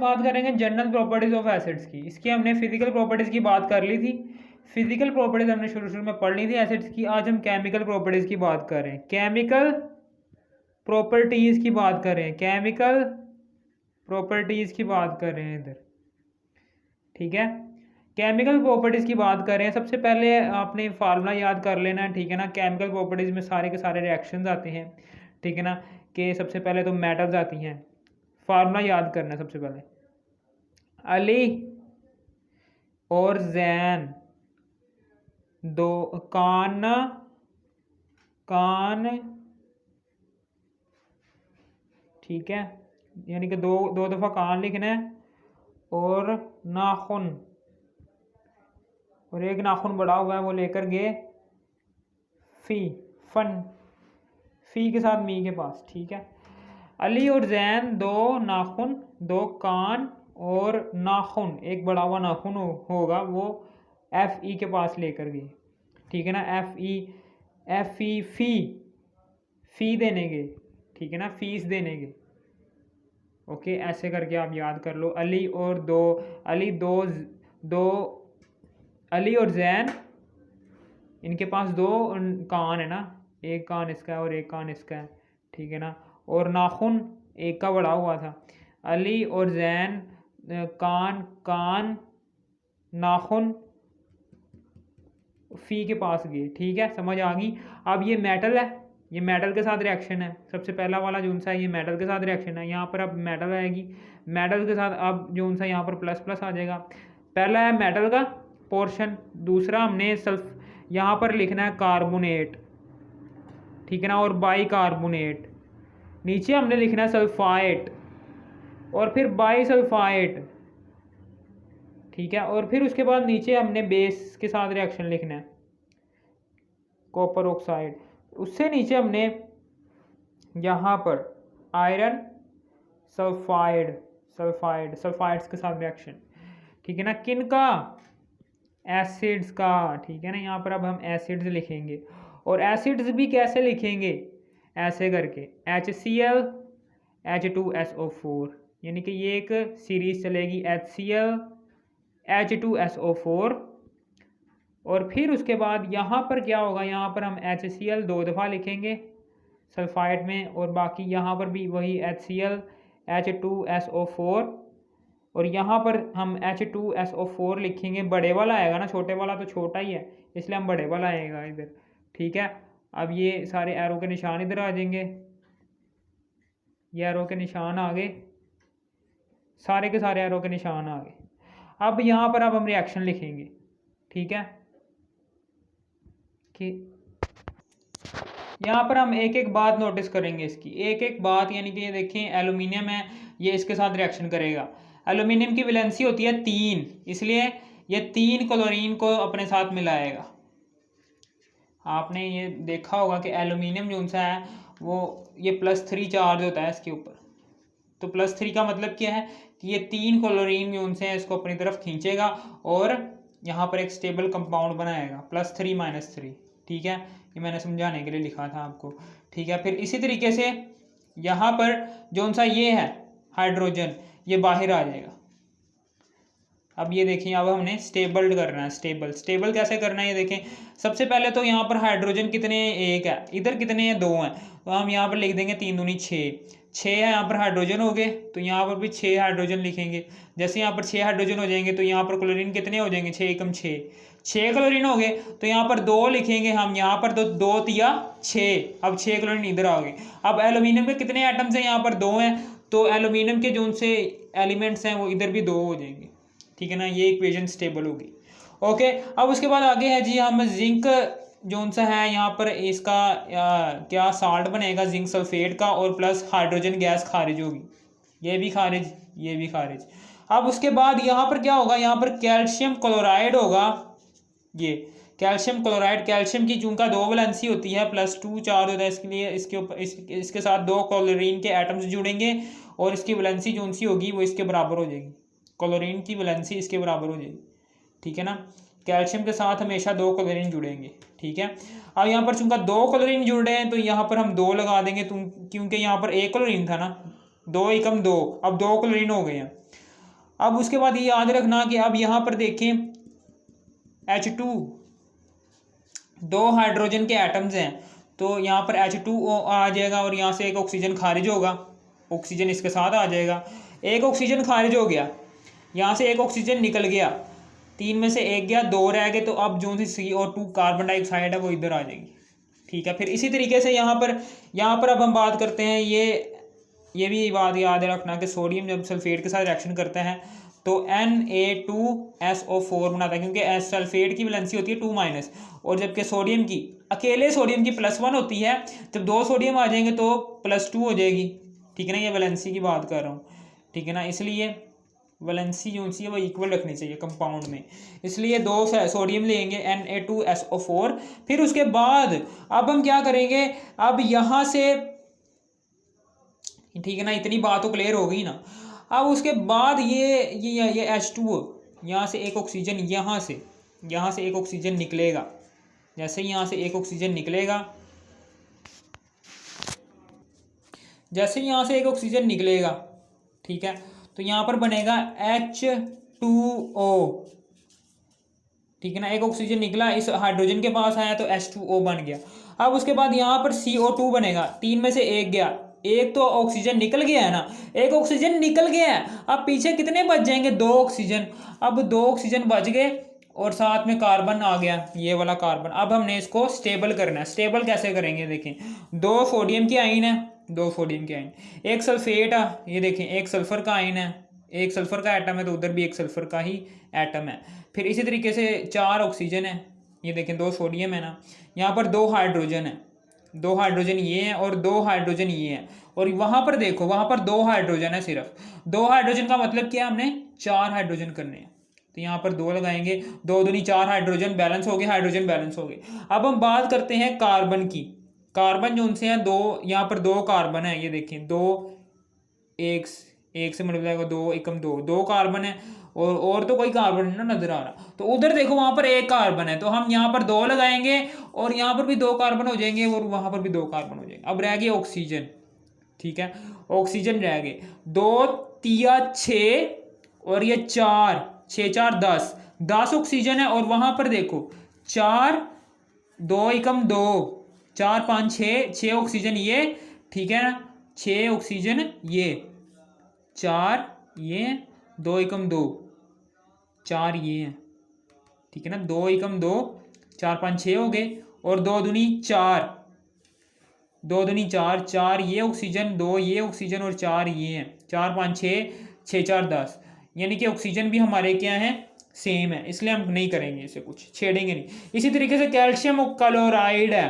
बात करेंगे general properties of acids की। इसकी हमने फिजिकल प्रॉपर्टीज की बात कर ली थी, फिजिकल प्रॉपर्टीज हमने शुरू में पढ़ ली थी एसिड्स की। आज हम केमिकल प्रॉपर्टीज की बात कर रहे हैं, केमिकल प्रॉपर्टीज की बात कर रहे हैं, केमिकल प्रॉपर्टीज की बात कर रहे हैं इधर, ठीक है। केमिकल प्रॉपर्टीज की बात कर रहे हैं। सबसे पहले आपने फार्मूला याद कर लेना है, ठीक है ना। केमिकल प्रॉपर्टीज में सारे के सारे रिएक्शंस आते हैं, ठीक है ना। कि सबसे पहले तो मेटल्स आती हैं, फार्मूला याद करना है सबसे पहले, अली और जैन दो कान ठीक है, यानी कि दो दफ़ा कान लिखना है, और नाखून, और एक नाखून बड़ा हुआ है वो लेकर गए फी के साथ मी के पास, ठीक है। अली और जैन दो नाखून, दो कान और नाखून, एक बड़ा हुआ नाखून होगा वो FE के पास लेकर गए, ठीक है ना। FE फी देने गए, ठीक है ना, फीस देने गए। ओके, ऐसे करके आप याद कर लो। अली और जैन, इनके पास दो कान है ना, एक कान इसका है और एक कान इसका है, ठीक है ना। और नाखून एक का बड़ा हुआ था। अली और जैन कान नाखून फी के पास गए, ठीक है, समझ आ गई। अब ये मेटल है, ये मेटल के साथ रिएक्शन है। सबसे पहला वाला जो सा है ये मेटल के साथ रिएक्शन है। यहाँ पर अब मेटल आएगी, मेटल के साथ अब जो सा यहाँ पर प्लस प्लस आ जाएगा। पहला है मेटल का पोर्शन, दूसरा हमने यहाँ पर लिखना है कार्बोनेट, ठीक है ना, और बाई कार्बोनेट। नीचे हमने लिखना है सल्फाइट और फिर बाई सल्फाइट, ठीक है। और फिर उसके बाद नीचे हमने बेस के साथ रिएक्शन लिखना है, कॉपर ऑक्साइड। उससे नीचे हमने यहाँ पर आयरन सल्फाइड्स के साथ रिएक्शन, ठीक है ना। किन का? एसिड्स का, ठीक है ना। यहाँ पर अब हम एसिड्स लिखेंगे, और एसिड्स भी कैसे लिखेंगे? ऐसे करके HCl H2SO4, यानी कि ये एक सीरीज चलेगी HCl H2SO4। और फिर उसके बाद यहाँ पर क्या होगा, यहाँ पर हम HCl दो दफ़ा लिखेंगे सल्फाइड में, और बाकी यहाँ पर भी वही HCl H2SO4, और यहाँ पर हम H2SO4 लिखेंगे। बड़े वाला आएगा ना, छोटे वाला तो छोटा ही है, इसलिए हम बड़े वाला आएगा इधर, ठीक है। अब ये सारे एरो के निशान इधर आ जाएंगे, ये एरो के निशान आ गए, सारे के सारे एरो के निशान आ गए। अब यहाँ पर अब हम रिएक्शन लिखेंगे, ठीक है। कि यहाँ पर हम एक एक बात नोटिस करेंगे इसकी, एक एक बात, यानी कि ये देखें एल्यूमिनियम है, ये इसके साथ रिएक्शन करेगा। एल्यूमिनियम की वैलेंसी होती है 3, इसलिए ये 3 क्लोरीन को अपने साथ मिलाएगा। आपने ये देखा होगा कि एल्यूमिनियम जो सा है वो ये +3 चार्ज होता है इसके ऊपर। तो +3 का मतलब क्या है कि ये 3 क्लोरीन जो उनसे है इसको अपनी तरफ खींचेगा और यहाँ पर एक स्टेबल कंपाउंड बनाएगा, +3 - 3, ठीक है। ये मैंने समझाने के लिए लिखा था आपको, ठीक है। फिर इसी तरीके से यहाँ पर जो सा ये है हाइड्रोजन, ये बाहर आ जाएगा। अब ये देखिए, अब हमने स्टेबल करना है। स्टेबल कैसे करना है ये देखें। सबसे पहले तो यहाँ पर हाइड्रोजन कितने, एक है, इधर कितने हैं, 2 हैं, तो हम यहाँ पर लिख देंगे 3 दूनी 6 है यहाँ पर हाइड्रोजन हो गए, तो यहाँ पर भी 6 हाइड्रोजन लिखेंगे। जैसे यहाँ पर 6 हाइड्रोजन हो जाएंगे तो यहाँ पर क्लोरीन कितने हो जाएंगे, 6 एकम 6 क्लोरीन हो गए, तो यहाँ पर 2 लिखेंगे हम, यहाँ पर तो 2 तिया 6, अब 6 क्लोरीन इधर आ गए। अब एल्यूमिनियम के कितने एटम्स हैं, यहाँ पर 2 हैं, तो एल्यूमिनियम के जो उनसे एलिमेंट्स हैं वो इधर भी 2 हो जाएंगे, ठीक है ना। ये इक्वेशन स्टेबल होगी। ओके, अब उसके बाद आगे है जी, हम जिंक जो सा है यहाँ पर इसका क्या साल्ट बनेगा जिंक सल्फेट का, और प्लस हाइड्रोजन गैस खारिज होगी, ये भी खारिज, ये भी खारिज। अब उसके बाद यहाँ पर क्या होगा, यहाँ पर कैल्शियम क्लोराइड होगा। ये कैल्शियम क्लोराइड, कैल्शियम की चूंकि 2 वैलेंसी होती है, +2 चार्ज होता है, इसके लिए इसके ऊपर इसके साथ 2 क्लोरीन के एटम्स जुड़ेंगे और इसकी वैलेंसी जो सी होगी वो इसके बराबर हो जाएगी, क्लोरीन की वैलेंसी इसके बराबर हो जाएगी, ठीक है ना। कैल्शियम के साथ हमेशा 2 क्लोरीन जुड़ेंगे, ठीक है। अब यहाँ पर चूंकि 2 क्लोरीन जुड़ रहे हैं तो यहाँ पर हम 2 लगा देंगे, क्योंकि यहाँ पर 1 क्लोरीन था ना, 2 एकम 2, अब 2 क्लोरीन हो गए हैं। अब उसके बाद ये याद रखना कि अब यहाँ पर देखें H2 दो हाइड्रोजन के एटम्स हैं, तो यहाँ पर H2O आ जाएगा और यहाँ से एक ऑक्सीजन खारिज होगा, ऑक्सीजन इसके साथ आ जाएगा। एक ऑक्सीजन खारिज हो गया, यहाँ से एक ऑक्सीजन निकल गया, 3 में से एक गया, 2 रह गए, तो अब जो सी CO2 कार्बन डाइऑक्साइड है वो इधर आ जाएगी। ठीक है, फिर इसी तरीके से यहाँ पर अब हम बात करते हैं, ये भी बात याद रखना कि सोडियम जब सल्फेट के साथ रिएक्शन करता है तो Na2SO4 बनाता है, क्योंकि सल्फेट की वैलेंसी होती है 2- और जबकि सोडियम की अकेले सोडियम की +1 होती है, जब 2 सोडियम आ जाएंगे तो +2 हो जाएगी। ठीक है ना, ये वैलेंसी की बात कर रहा हूँ। ठीक है ना, इसलिए वैलेंसी जो सी है वो इक्वल रखनी चाहिए कंपाउंड में, इसलिए 2 सोडियम लेंगे Na2SO4। फिर उसके बाद अब हम क्या करेंगे, अब यहाँ से, ठीक है ना, इतनी बात तो क्लियर हो गई ना। अब उसके बाद ये H2O, यहाँ से एक ऑक्सीजन यहाँ से एक ऑक्सीजन निकलेगा, जैसे यहाँ से एक ऑक्सीजन निकलेगा, जैसे यहाँ से एक ऑक्सीजन निकलेगा, ठीक है, तो यहाँ पर बनेगा H2O। ठीक है ना, एक ऑक्सीजन निकला, इस हाइड्रोजन के पास आया तो H2O बन गया। अब उसके बाद यहाँ पर CO2 बनेगा, 3 में से एक गया, एक तो ऑक्सीजन निकल गया है ना, एक ऑक्सीजन निकल गया है, अब पीछे कितने बच जाएंगे, 2 ऑक्सीजन। अब 2 ऑक्सीजन बच गए और साथ में कार्बन आ गया, ये वाला कार्बन। अब हमने इसको स्टेबल करना है। स्टेबल कैसे करेंगे, देखें 2 सोडियम की आयन है, 2 सोडियम की आयन, एक सल्फेट है, ये देखें एक सल्फर का आयन है, एक सल्फर का एटम है, तो उधर भी एक सल्फर का ही एटम है। फिर इसी तरीके से 4 ऑक्सीजन है, ये देखें 2 सोडियम है ना, यहाँ पर 2 हाइड्रोजन है, 2 हाइड्रोजन ये हैं और 2 हाइड्रोजन ये हैं, और वहाँ पर देखो वहाँ पर 2 हाइड्रोजन है, सिर्फ 2 हाइड्रोजन का मतलब क्या, हमने 4 हाइड्रोजन करने हैं, तो यहाँ पर 2 लगाएंगे, 2 दूनी 4 हाइड्रोजन बैलेंस हो गए, हाइड्रोजन बैलेंस हो गए। अब हम बात करते हैं कार्बन की। कार्बन जो उनसे हैं 2, यहाँ पर 2 कार्बन है, ये देखें 2, एक से मल्टीप्लाई को 2 एकम 2 कार्बन है, और तो कोई कार्बन ना नजर आ रहा, तो उधर देखो वहां पर 1 कार्बन है, तो हम यहाँ पर 2 लगाएंगे और यहाँ पर भी 2 कार्बन हो जाएंगे और वहां पर भी 2 कार्बन हो जाएंगे। अब रह गए ऑक्सीजन। ठीक है, ऑक्सीजन रह गए 2 तिया 6 और ये 4, 6 4 10 ऑक्सीजन है, और वहां पर देखो 4 2 एकम 2 4 5 6 ऑक्सीजन ये, ठीक है ना, 6 ऑक्सीजन ये, 4 ये, 2 एकम 2 4 ये हैं। ठीक है ना, 2 एकम 2 4 5 6 हो गए, और 2 दूनी 4, 2 दूनी 4, 4 ये ऑक्सीजन, 2 ये ऑक्सीजन और 4 ये हैं, 4 5 6 6 4 10, यानी कि ऑक्सीजन भी हमारे क्या है, सेम है, इसलिए हम नहीं करेंगे इसे, कुछ छेड़ेंगे नहीं। इसी तरीके से कैल्शियम क्लोराइड है,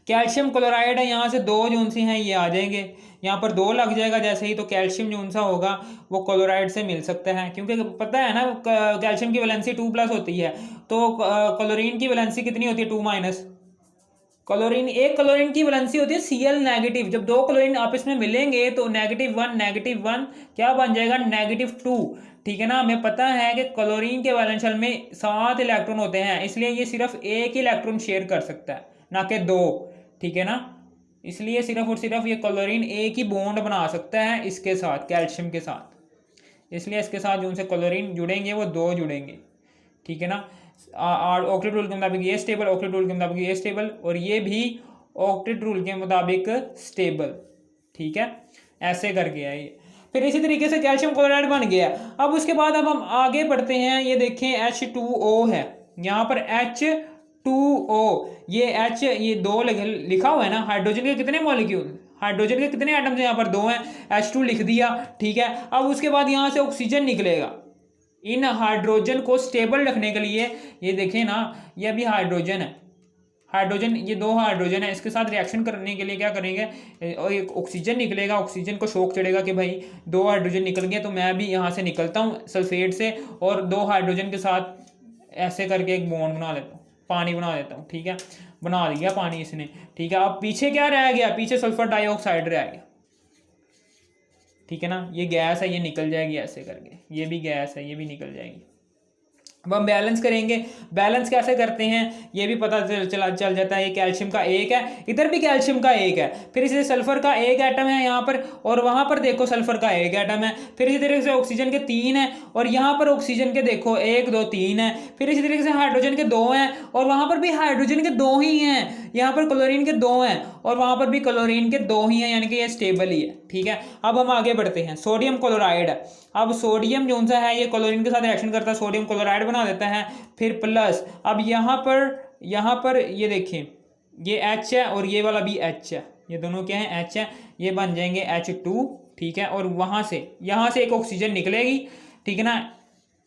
कैल्शियम क्लोराइड है, यहाँ से 2 जो से हैं ये आ जाएंगे, यहाँ पर 2 लग जाएगा जैसे ही, तो कैल्शियम जो सा होगा वो क्लोराइड से मिल सकता है, क्योंकि पता है ना कैल्शियम की वैलेंसी 2+ होती है, तो क्लोरीन की वैलेंसी कितनी होती है, 2-। क्लोरीन, एक क्लोरीन की वैलेंसी होती है Cl-, जब 2 क्लोरीन आपस में मिलेंगे तो -1 क्या बन जाएगा, -2। ठीक है ना, हमें पता है कि क्लोरीन के वैलेंस शेल में 7 इलेक्ट्रॉन होते हैं, इसलिए ये सिर्फ 1 ही इलेक्ट्रॉन शेयर कर सकता है, ना कि 2। ठीक है ना, इसलिए सिर्फ और सिर्फ ये क्लोरीन एक ही बॉन्ड बना सकता है इसके साथ, कैल्शियम के साथ, इसलिए इसके साथ जो उनसे क्लोरीन जुड़ेंगे वो 2 जुड़ेंगे। ठीक है ना, ऑक्टेट रूल के मुताबिक ये स्टेबल, ऑक्टेट रूल के मुताबिक ये स्टेबल, और ये भी ऑक्टेट रूल के मुताबिक स्टेबल। ठीक है, ऐसे कर गया ये। फिर इसी तरीके से कैल्शियम क्लोराइड बन गया। अब उसके बाद अब हम आगे बढ़ते हैं, ये देखें H2O है, यहाँ पर H2O, ये H, ये 2 लिखा हुआ है ना, हाइड्रोजन के कितने मॉलिक्यूल, हाइड्रोजन के कितने एटम्स हैं, यहाँ पर 2 हैं, H2 लिख दिया। ठीक है, अब उसके बाद यहाँ से ऑक्सीजन निकलेगा, इन हाइड्रोजन को स्टेबल रखने के लिए, ये देखें ना, ये अभी हाइड्रोजन है, हाइड्रोजन, ये 2 हाइड्रोजन है, इसके साथ रिएक्शन करने के लिए क्या करेंगे, और एक ऑक्सीजन निकलेगा, ऑक्सीजन को शौक चढ़ेगा कि भाई 2 हाइड्रोजन निकल गए, तो मैं भी यहाँ से निकलता हूँ सल्फेट से, और 2 हाइड्रोजन के साथ ऐसे करके एक बॉन्ड बना लेता हूँ, पानी बना देता हूँ। ठीक है, बना दिया पानी इसने। ठीक है, अब पीछे क्या रह गया, पीछे सल्फर डाइऑक्साइड रह गया। ठीक है ना, ये गैस है, ये निकल जाएगी ऐसे करके, ये भी गैस है, ये भी निकल जाएगी। अब हम बैलेंस करेंगे। बैलेंस कैसे करते हैं ये भी पता चल जाता है। ये कैल्शियम का एक है, इधर भी कैल्शियम का एक है, फिर इसी सल्फर का एक एटम है यहाँ पर, और वहां पर देखो सल्फर का एक एटम है, फिर इसी तरीके से ऑक्सीजन के 3 है, और यहाँ पर ऑक्सीजन के देखो 1 2 3 है, फिर इसी तरीके से हाइड्रोजन के 2 हैं, और वहां पर भी हाइड्रोजन के 2 ही हैं, यहाँ पर क्लोरीन के 2 हैं, और वहां पर भी क्लोरीन के 2 ही हैं, यानी कि ये स्टेबल ही है। ठीक है, अब हम आगे बढ़ते हैं। Sodium chloride. अब सोडियम जो सा है ये क्लोरीन के साथ रिएक्शन करता है, सोडियम क्लोराइड बना देता है, फिर प्लस। अब यहाँ पर ये देखिए ये H है और ये वाला भी H है, ये दोनों क्या है H है, ये बन जाएंगे H2। ठीक है, और यहाँ से एक ऑक्सीजन निकलेगी, ठीक है ना,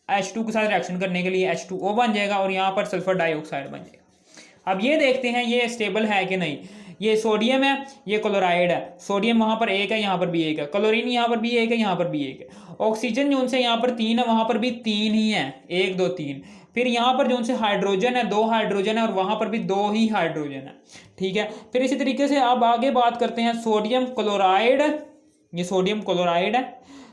H2 के साथ रिएक्शन करने के लिए H2O बन जाएगा, और यहाँ पर सल्फर डाइऑक्साइड बन जाएगा। अब ये देखते हैं ये स्टेबल है कि नहीं। ये सोडियम है, ये क्लोराइड है, सोडियम वहां पर एक है, यहाँ पर भी एक है, क्लोरीन यहाँ पर भी एक है, यहाँ पर भी एक है, ऑक्सीजन जो उनसे यहाँ पर 3 है, वहां पर भी 3 ही है, 1 2 3। फिर यहाँ पर जो उनसे हाइड्रोजन है 2 हाइड्रोजन है, और वहां पर भी 2 ही हाइड्रोजन है। ठीक है, फिर इसी तरीके से अब आगे बात करते हैं सोडियम क्लोराइड। ये सोडियम क्लोराइड है,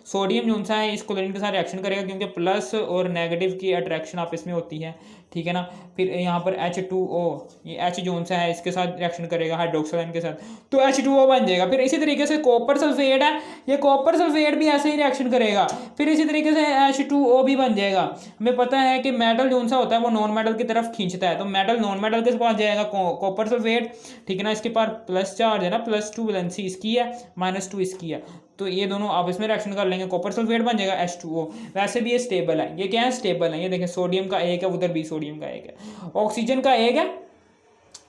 सोडियम जो सा है इस क्लोरीन के साथ रिएक्शन करेगा, क्योंकि प्लस और नेगेटिव की अट्रैक्शन आपस में होती है। ठीक है ना, फिर यहाँ पर H2O, ये H जो सा है इसके साथ रिएक्शन करेगा हाइड्रोक्साइड के साथ, तो H2O बन जाएगा। फिर इसी तरीके से कॉपर सल्फेट है, ये कॉपर सल्फेट भी ऐसे ही रिएक्शन करेगा, फिर इसी तरीके से H2O भी बन जाएगा। हमें पता है कि मेटल जो सा होता है वो नॉन मेटल की तरफ खींचता है, तो मेटल नॉन मेटल के पास जाएगा कॉपर सल्फेट। ठीक है ना, इसके पास प्लस चार्ज है ना, +2 वैलेंसी इसकी है, -2 इसकी है, तो ये दोनों आपस में रिएक्शन कर लेंगे, कॉपर सल्फेट बन जाएगा H2O। वैसे भी ये स्टेबल है, ये क्या है स्टेबल है। ये देखें सोडियम का एक है, उधर भी सोडियम का एक है, ऑक्सीजन का एक है,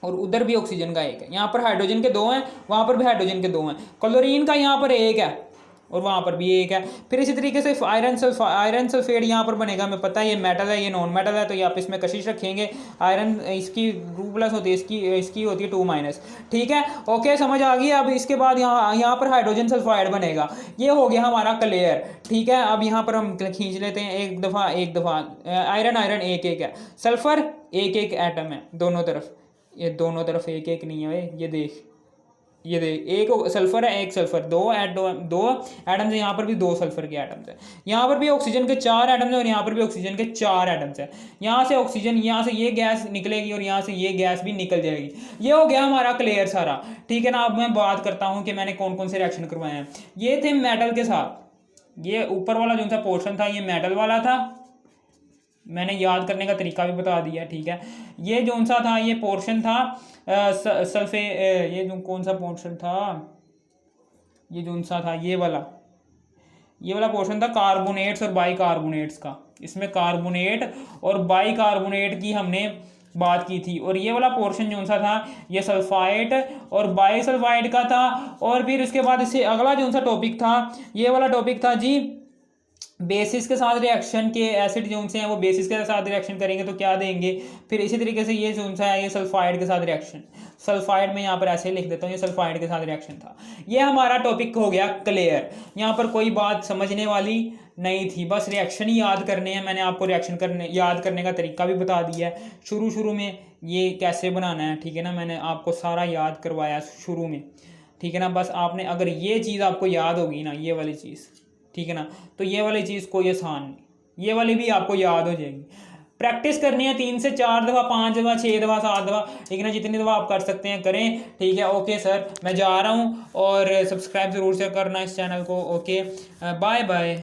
और उधर भी ऑक्सीजन का एक है, यहाँ पर हाइड्रोजन के 2 हैं, वहाँ पर भी हाइड्रोजन के 2 हैं, क्लोरीन का यहाँ पर एक है और वहाँ पर भी एक है। फिर इसी तरीके से आयरन सल्फेट यहाँ पर बनेगा। हमें पता है ये मेटल है, ये नॉन मेटल है, तो ये आप इसमें कशिश रखेंगे। आयरन इसकी 2+ होती है, इसकी होती है 2-। ठीक है, ओके, समझ आ गई। अब इसके बाद यहाँ पर हाइड्रोजन सल्फाइड बनेगा, ये हो गया हमारा क्लियर। ठीक है, अब यहाँ पर हम खींच लेते हैं एक दफ़ा। आयरन एक है, सल्फर एक एटम है दोनों तरफ, ये दोनों तरफ एक नहीं है, ये देख एक सल्फर है, एक सल्फर, दो एटम्स है, यहाँ पर भी 2 सल्फर के एटम्स है, यहाँ पर भी ऑक्सीजन के 4 एटम्स है, और यहाँ पर भी ऑक्सीजन के 4 एटम्स है। यहाँ से ऑक्सीजन, यहाँ से ये गैस निकलेगी और यहाँ से ये गैस भी निकल जाएगी। ये हो गया हमारा क्लियर सारा। ठीक है ना, अब मैं बात करता हूँ कि मैंने कौन कौन से रिएक्शन करवाए हैं। ये थे मेटल के साथ, ये ऊपर वाला जो सा पोर्शन था ये मेटल वाला था, मैंने याद करने का तरीका भी बता दिया। ठीक है, ये जो सा था ये पोर्शन था सल्फे, ये जो कौन सा पोर्शन था, ये जो सा था ये वाला पोर्शन था कार्बोनेट्स और बाइकार्बोनेट्स का। इसमें कार्बोनेट और बाइकार्बोनेट की हमने बात की थी, और ये वाला पोर्शन जो सा था ये सल्फाइड और बाइसल्फाइड का था। और फिर उसके बाद इससे अगला जो सा टॉपिक था, ये वाला टॉपिक था जी बेसिस के साथ रिएक्शन के, एसिड जो से हैं वो बेसिस के साथ रिएक्शन करेंगे तो क्या देंगे। फिर इसी तरीके से ये जो सा है ये सल्फाइड के साथ रिएक्शन, सल्फाइड में यहाँ पर ऐसे लिख देता हूँ, ये सल्फाइड के साथ रिएक्शन था। ये हमारा टॉपिक हो गया क्लियर। यहाँ पर कोई बात समझने वाली नहीं थी, बस रिएक्शन ही याद करने हैं। मैंने आपको रिएक्शन याद करने का तरीका भी बता दिया है, शुरू में ये कैसे बनाना है। ठीक है ना, मैंने आपको सारा याद करवाया शुरू में। ठीक है ना, बस आपने अगर ये चीज़ आपको याद होगी ना, ये वाली चीज़, ठीक है ना, तो ये वाली चीज़ कोई आसान नहीं, ये वाली भी आपको याद हो जाएगी। प्रैक्टिस करनी है 3 से 4 दफ़ा, 5 दफ़ा, 6 दफ़ा, 7 दफ़ा, ठीक है ना, जितनी दफ़ा आप कर सकते हैं करें। ठीक है, ओके सर, मैं जा रहा हूँ, और सब्सक्राइब ज़रूर से करना इस चैनल को। Okay, bye bye.